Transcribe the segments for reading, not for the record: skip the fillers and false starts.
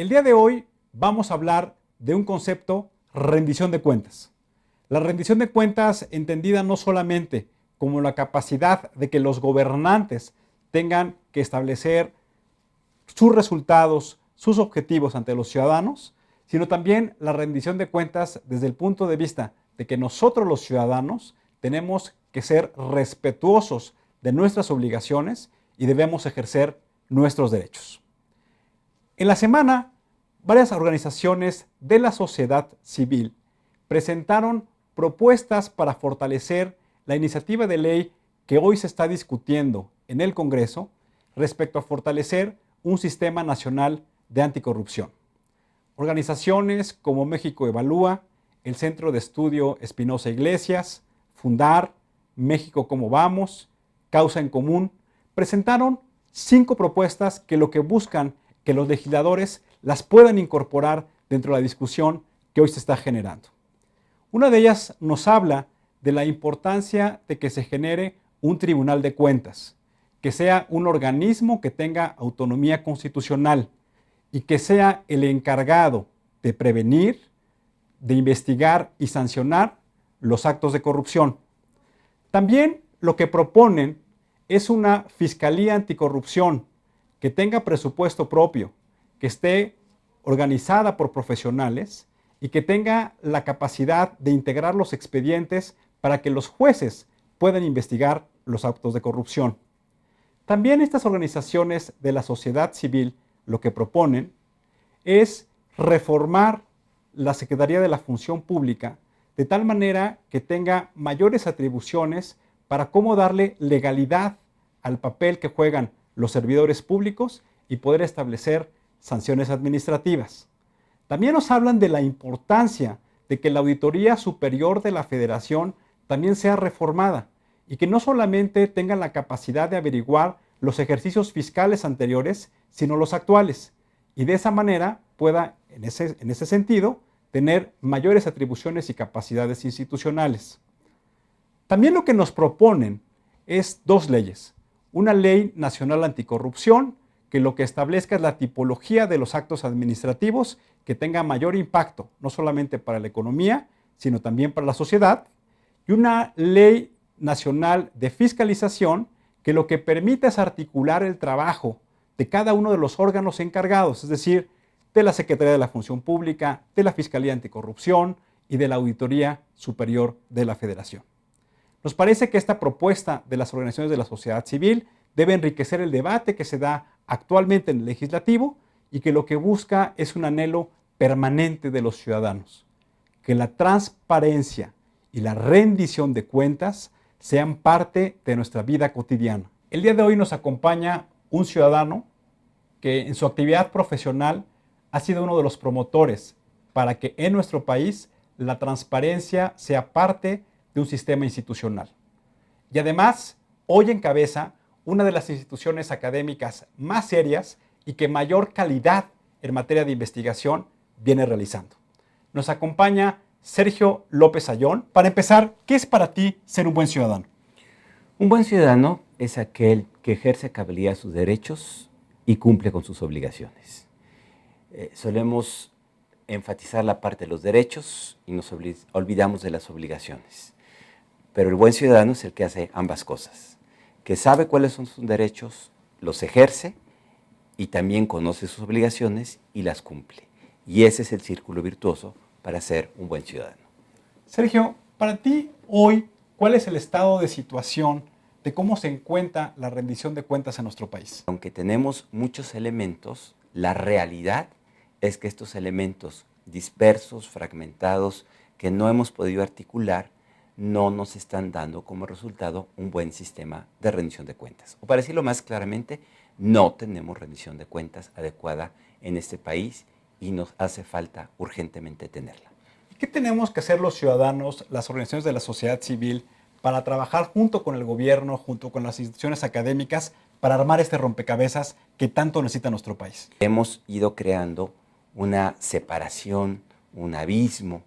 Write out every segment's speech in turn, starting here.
El día de hoy vamos a hablar de un concepto, rendición de cuentas. La rendición de cuentas entendida no solamente como la capacidad de que los gobernantes tengan que establecer sus resultados, sus objetivos ante los ciudadanos, sino también la rendición de cuentas desde el punto de vista de que nosotros los ciudadanos tenemos que ser respetuosos de nuestras obligaciones y debemos ejercer nuestros derechos. En la semana, varias organizaciones de la sociedad civil presentaron propuestas para fortalecer la iniciativa de ley que hoy se está discutiendo en el Congreso respecto a fortalecer un sistema nacional de anticorrupción. Organizaciones como México Evalúa, el Centro de Estudio Espinosa Iglesias, Fundar, México Cómo Vamos, Causa en Común, presentaron 5 propuestas que lo que buscan que los legisladores las puedan incorporar dentro de la discusión que hoy se está generando. Una de ellas nos habla de la importancia de que se genere un tribunal de cuentas, que sea un organismo que tenga autonomía constitucional y que sea el encargado de prevenir, de investigar y sancionar los actos de corrupción. También lo que proponen es una fiscalía anticorrupción que tenga presupuesto propio, que esté organizada por profesionales y que tenga la capacidad de integrar los expedientes para que los jueces puedan investigar los actos de corrupción. También estas organizaciones de la sociedad civil lo que proponen es reformar la Secretaría de la Función Pública de tal manera que tenga mayores atribuciones para cómo darle legalidad al papel que juegan los servidores públicos y poder establecer sanciones administrativas. También nos hablan de la importancia de que la Auditoría Superior de la Federación también sea reformada y que no solamente tenga la capacidad de averiguar los ejercicios fiscales anteriores, sino los actuales, y de esa manera pueda, en ese sentido, tener mayores atribuciones y capacidades institucionales. También lo que nos proponen es 2 leyes. Una ley nacional anticorrupción, que lo que establezca es la tipología de los actos administrativos que tenga mayor impacto, no solamente para la economía, sino también para la sociedad. Y una ley nacional de fiscalización, que lo que permite es articular el trabajo de cada uno de los órganos encargados, es decir, de la Secretaría de la Función Pública, de la Fiscalía Anticorrupción y de la Auditoría Superior de la Federación. Nos parece que esta propuesta de las organizaciones de la sociedad civil debe enriquecer el debate que se da actualmente en el legislativo y que lo que busca es un anhelo permanente de los ciudadanos, que la transparencia y la rendición de cuentas sean parte de nuestra vida cotidiana. El día de hoy nos acompaña un ciudadano que en su actividad profesional ha sido uno de los promotores para que en nuestro país la transparencia sea parte de un sistema institucional. Y además, hoy encabeza una de las instituciones académicas más serias y que mayor calidad en materia de investigación viene realizando. Nos acompaña Sergio López Ayón. Para empezar, ¿qué es para ti ser un buen ciudadano? Un buen ciudadano es aquel que ejerce a cabalidad sus derechos y cumple con sus obligaciones. Solemos enfatizar la parte de los derechos y nos olvidamos de las obligaciones. Pero el buen ciudadano es el que hace ambas cosas, que sabe cuáles son sus derechos, los ejerce y también conoce sus obligaciones y las cumple. Y ese es el círculo virtuoso para ser un buen ciudadano. Sergio, para ti hoy, ¿cuál es el estado de situación de cómo se encuentra la rendición de cuentas en nuestro país? Aunque tenemos muchos elementos, la realidad es que estos elementos dispersos, fragmentados, que no hemos podido articular, no nos están dando como resultado un buen sistema de rendición de cuentas. O para decirlo más claramente, no tenemos rendición de cuentas adecuada en este país y nos hace falta urgentemente tenerla. ¿Qué tenemos que hacer los ciudadanos, las organizaciones de la sociedad civil, para trabajar junto con el gobierno, junto con las instituciones académicas, para armar este rompecabezas que tanto necesita nuestro país? Hemos ido creando una separación, un abismo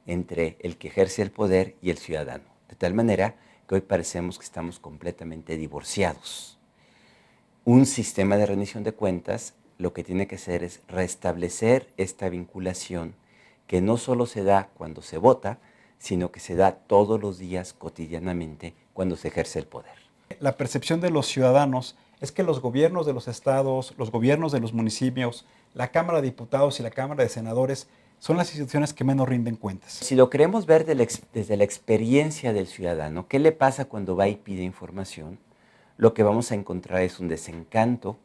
entre el que ejerce el poder y el ciudadano, de tal manera que hoy parecemos que estamos completamente divorciados. Un sistema de rendición de cuentas lo que tiene que hacer es restablecer esta vinculación que no solo se da cuando se vota, sino que se da todos los días, cotidianamente, cuando se ejerce el poder. La percepción de los ciudadanos es que los gobiernos de los estados, los gobiernos de los municipios, la Cámara de Diputados y la Cámara de Senadores son las instituciones que menos rinden cuentas. Si lo queremos ver desde la experiencia del ciudadano, ¿qué le pasa cuando va y pide información? Lo que vamos a encontrar es un desencanto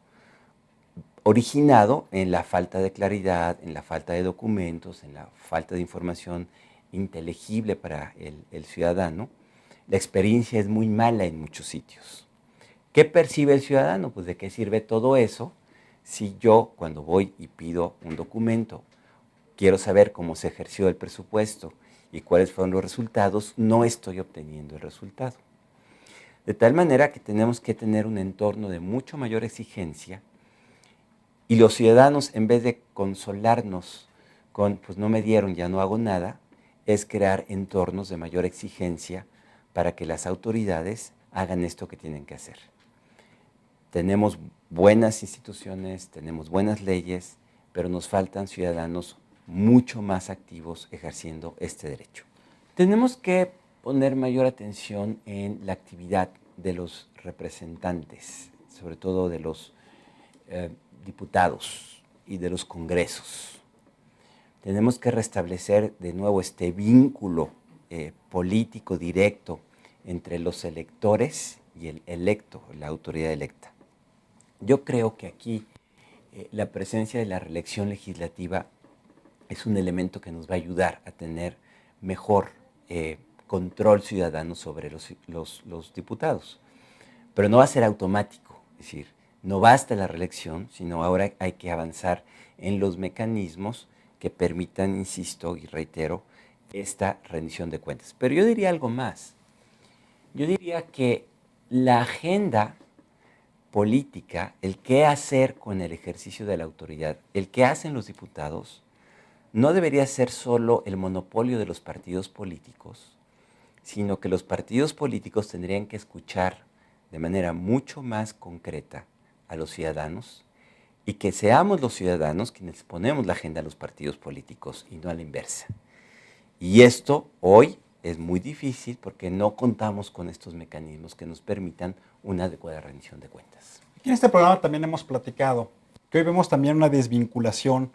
originado en la falta de claridad, en la falta de documentos, en la falta de información inteligible para el ciudadano. La experiencia es muy mala en muchos sitios. ¿Qué percibe el ciudadano? Pues ¿de qué sirve todo eso si yo, cuando voy y pido un documento, quiero saber cómo se ejerció el presupuesto y cuáles fueron los resultados, no estoy obteniendo el resultado? De tal manera que tenemos que tener un entorno de mucho mayor exigencia y los ciudadanos, en vez de consolarnos con, pues no me dieron, ya no hago nada, es crear entornos de mayor exigencia para que las autoridades hagan esto que tienen que hacer. Tenemos buenas instituciones, tenemos buenas leyes, pero nos faltan ciudadanos mucho más activos ejerciendo este derecho. Tenemos que poner mayor atención en la actividad de los representantes, sobre todo de los diputados y de los congresos. Tenemos que restablecer de nuevo este vínculo político directo entre los electores y el electo, la autoridad electa. Yo creo que aquí la presencia de la reelección legislativa es un elemento que nos va a ayudar a tener mejor control ciudadano sobre los diputados. Pero no va a ser automático, es decir, no basta la reelección, sino ahora hay que avanzar en los mecanismos que permitan, insisto y reitero, esta rendición de cuentas. Pero yo diría algo más. Yo diría que la agenda política, el qué hacer con el ejercicio de la autoridad, el qué hacen los diputados, no debería ser solo el monopolio de los partidos políticos, sino que los partidos políticos tendrían que escuchar de manera mucho más concreta a los ciudadanos y que seamos los ciudadanos quienes ponemos la agenda a los partidos políticos y no a la inversa. Y esto hoy es muy difícil porque no contamos con estos mecanismos que nos permitan una adecuada rendición de cuentas. Aquí en este programa también hemos platicado que hoy vemos también una desvinculación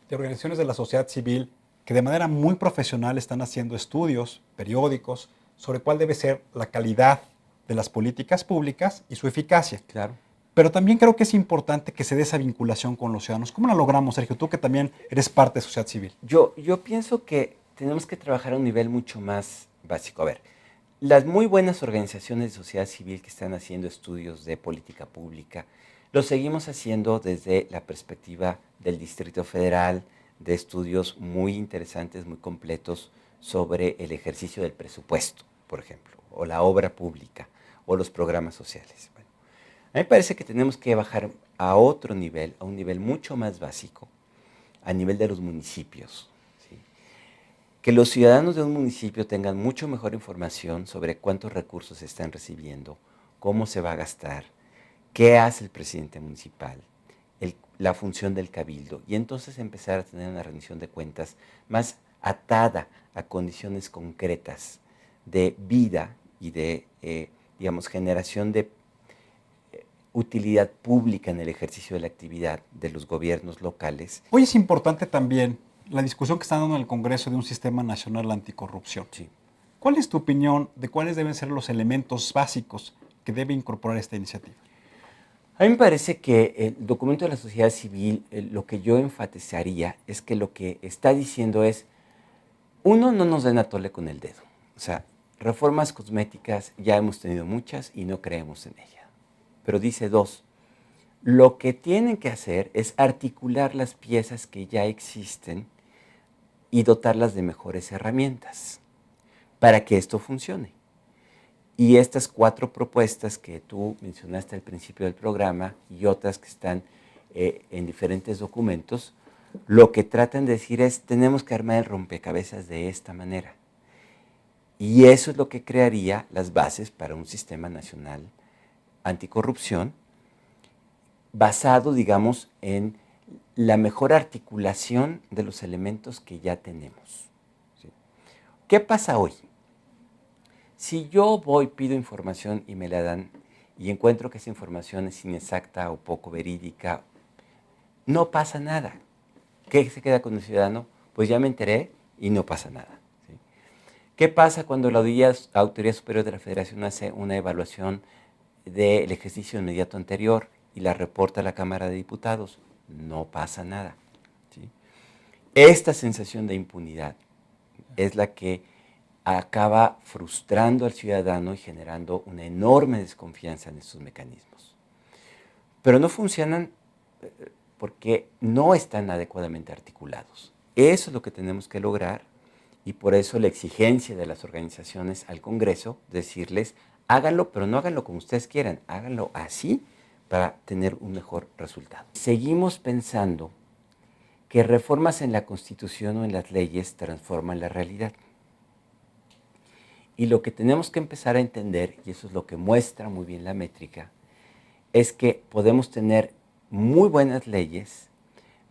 de organizaciones de la sociedad civil que de manera muy profesional están haciendo estudios, periódicos, sobre cuál debe ser la calidad de las políticas públicas y su eficacia. Claro. Pero también creo que es importante que se dé esa vinculación con los ciudadanos. ¿Cómo la logramos, Sergio? Tú que también eres parte de sociedad civil. Yo pienso que tenemos que trabajar a un nivel mucho más básico. A ver, las muy buenas organizaciones de sociedad civil que están haciendo estudios de política pública, lo seguimos haciendo desde la perspectiva del Distrito Federal, de estudios muy interesantes, muy completos sobre el ejercicio del presupuesto, por ejemplo, o la obra pública, o los programas sociales. Bueno, a mí me parece que tenemos que bajar a otro nivel, a un nivel mucho más básico, a nivel de los municipios. Que los ciudadanos de un municipio tengan mucho mejor información sobre cuántos recursos se están recibiendo, cómo se va a gastar, qué hace el presidente municipal, la función del cabildo, y entonces empezar a tener una rendición de cuentas más atada a condiciones concretas de vida y de, digamos, generación de utilidad pública en el ejercicio de la actividad de los gobiernos locales. Hoy es importante también la discusión que están dando en el Congreso de un sistema nacional anticorrupción. Sí. ¿Cuál es tu opinión de cuáles deben ser los elementos básicos que debe incorporar esta iniciativa? A mí me parece que el documento de la sociedad civil, lo que yo enfatizaría es que lo que está diciendo es, uno, no nos den a tole con el dedo. O sea, reformas cosméticas ya hemos tenido muchas y no creemos en ellas. Pero dice dos, lo que tienen que hacer es articular las piezas que ya existen y dotarlas de mejores herramientas para que esto funcione. Y estas 4 propuestas que tú mencionaste al principio del programa y otras que están en diferentes documentos, lo que tratan de decir es, tenemos que armar el rompecabezas de esta manera. Y eso es lo que crearía las bases para un sistema nacional anticorrupción basado, digamos, en la mejor articulación de los elementos que ya tenemos. ¿Sí? ¿Qué pasa hoy? Si yo voy, pido información y me la dan y encuentro que esa información es inexacta o poco verídica, no pasa nada. ¿Qué se queda con el ciudadano? Pues ya me enteré y no pasa nada. ¿Sí? ¿Qué pasa cuando la Autoridad Superior de la Federación hace una evaluación del ejercicio inmediato anterior y la reporta a la Cámara de Diputados? No pasa nada. ¿Sí? Esta sensación de impunidad es la que acaba frustrando al ciudadano y generando una enorme desconfianza en estos mecanismos. Pero no funcionan porque no están adecuadamente articulados. Eso es lo que tenemos que lograr y por eso la exigencia de las organizaciones al Congreso, decirles, háganlo, pero no háganlo como ustedes quieran, háganlo así para tener un mejor resultado. Seguimos pensando que reformas en la Constitución o en las leyes transforman la realidad. Y lo que tenemos que empezar a entender, y eso es lo que muestra muy bien la métrica, es que podemos tener muy buenas leyes,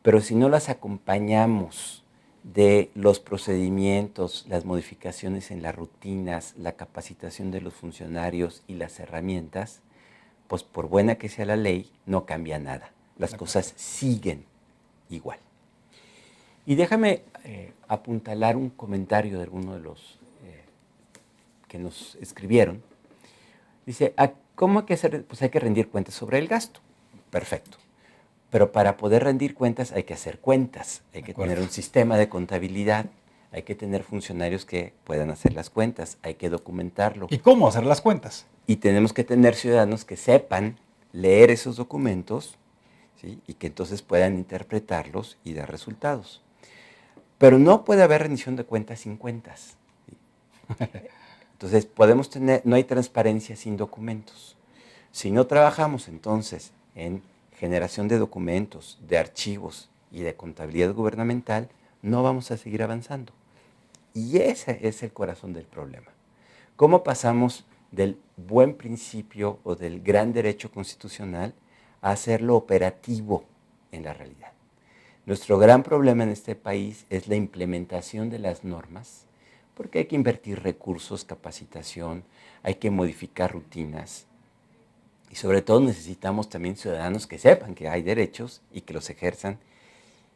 pero si no las acompañamos de los procedimientos, las modificaciones en las rutinas, la capacitación de los funcionarios y las herramientas, pues por buena que sea la ley, no cambia nada. Las cosas siguen igual. Y déjame apuntalar un comentario de alguno de los que nos escribieron. Dice, ¿cómo hay que hacer? Pues hay que rendir cuentas sobre el gasto. Perfecto. Pero para poder rendir cuentas hay que hacer cuentas, hay que tener un sistema de contabilidad, hay que tener funcionarios que puedan hacer las cuentas, hay que documentarlo. ¿Y cómo hacer las cuentas? Y tenemos que tener ciudadanos que sepan leer esos documentos, ¿sí? Y que entonces puedan interpretarlos y dar resultados. Pero no puede haber rendición de cuentas sin cuentas. ¿Sí? Entonces podemos tener, no hay transparencia sin documentos. Si no trabajamos entonces en generación de documentos, de archivos y de contabilidad gubernamental, no vamos a seguir avanzando. Y ese es el corazón del problema. ¿Cómo pasamos del buen principio o del gran derecho constitucional a hacerlo operativo en la realidad? Nuestro gran problema en este país es la implementación de las normas, porque hay que invertir recursos, capacitación, hay que modificar rutinas. Y sobre todo necesitamos también ciudadanos que sepan que hay derechos y que los ejerzan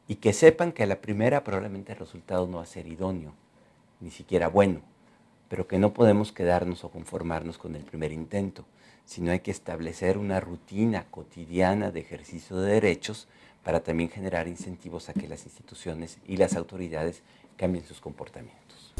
y que sepan que a la primera probablemente el resultado no va a ser idóneo, ni siquiera bueno, pero que no podemos quedarnos o conformarnos con el primer intento, sino hay que establecer una rutina cotidiana de ejercicio de derechos para también generar incentivos a que las instituciones y las autoridades cambien sus comportamientos.